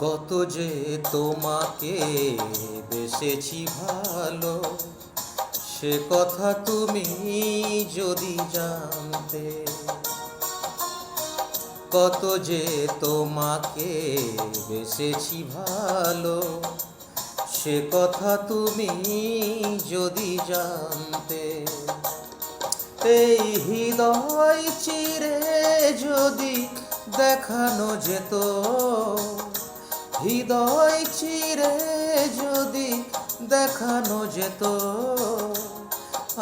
কত যে তোমাকে বেসেছি ভালো, সে কথা তুমি যদি জানতে। কত যে তোমাকে বেসেছি ভালো, সে কথা তুমি যদি জানতে। এই হৃদয় চিরে যদি দেখানো যেত, হৃদয় চিরে যদি দেখানো যেত,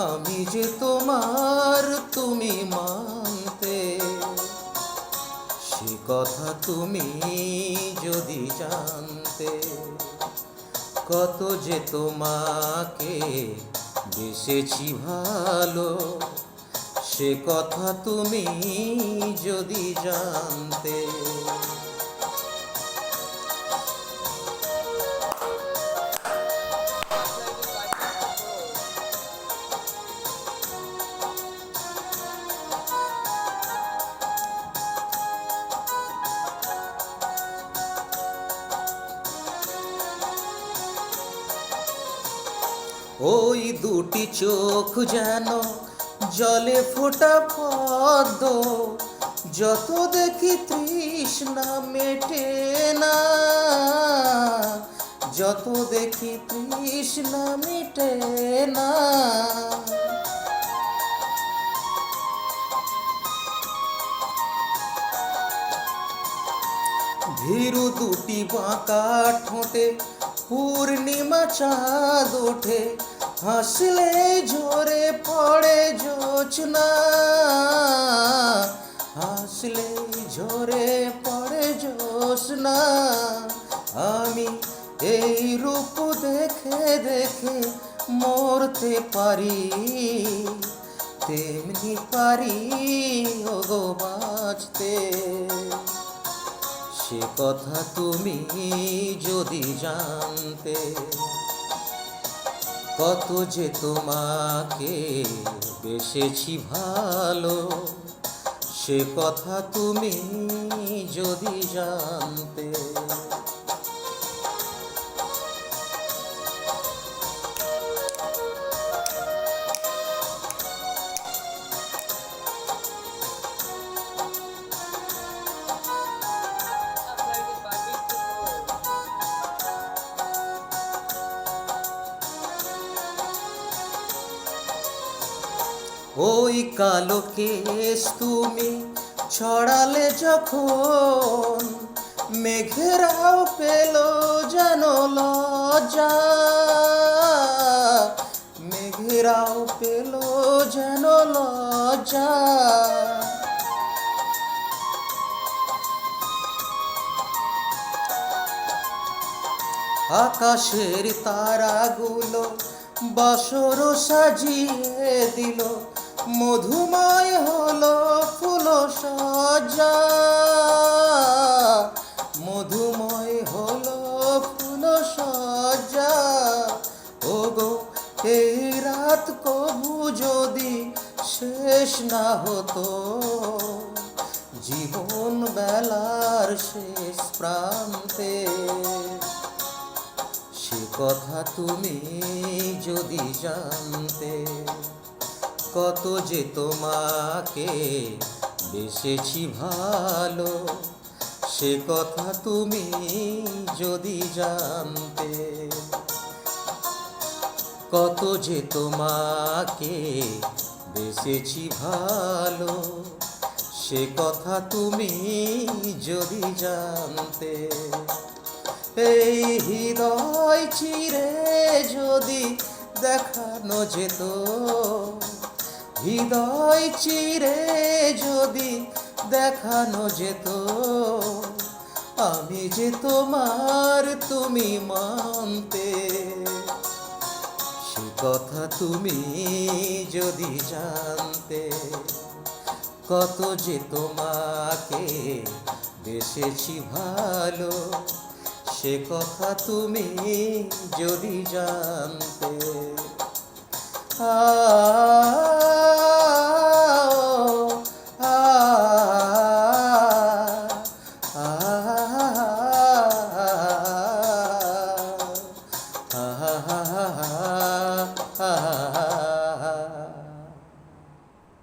আমি যে তোমার তুমি মানতে। সে কথা তুমি যদি জানতে। কত যে তোমাকে বেসেছি ভালো, সে কথা তুমি যদি জানতে। ওই দুটি চোখ যেন জলে ফোটা পদ্ম, যত দেখি তৃষ্ণা মেটে না, যত দেখি তৃষ্ণা মেটে না। ভীরু দুটি বাঁকা ঠোঁটে পূর্ণিমা চাঁদ ওঠে, হাসলে ঝরে পড়ে জোছনা, হাসলে ঝরে পড়ে জোছনা। আমি এই রূপ দেখে দেখে মরতে পারি, তেমনি পারি ওগো বাঁচতে। সে কথা তুমি যদি জানতে। কত যে তোমাকে বেসেছি ভালো, সে কথা তুমি যদি জানতে। ওই কালো কেশ তুমি ছড়ালে যখন, মেঘেরাও পেল যেন লজ্জা, মেঘেরাও পেল যেন লজ্জা। আকাশের তারাগুলো বাসর সাজিয়ে দিল, মধুময় হলো ফুল সজ্জা, মধুময় হলো ফুল সজ্জা। ওগো এই রাত কবু যদি শেষ না হতো, জীবন বেলার শেষ প্রান্তে। সে কথা তুমি যদি জানতে। কত যে তোমাকে বেসেছি ভালো, সে কথা তুমি যদি জানতে। কত যে তোমাকে বেসেছি ভালো, সে কথা তুমি যদি জানতে। এই হৃদয় চিরে যদি দেখানো যেত, হৃদয় চিরে যদি দেখানো যেত, আমি যে তোমার তুমি মানতে। সে কথা তুমি যদি জানতে। কত যে তোমাকে বেসেছি ভালো, সে কথা তুমি যদি জানতে। আ আ আ আ আ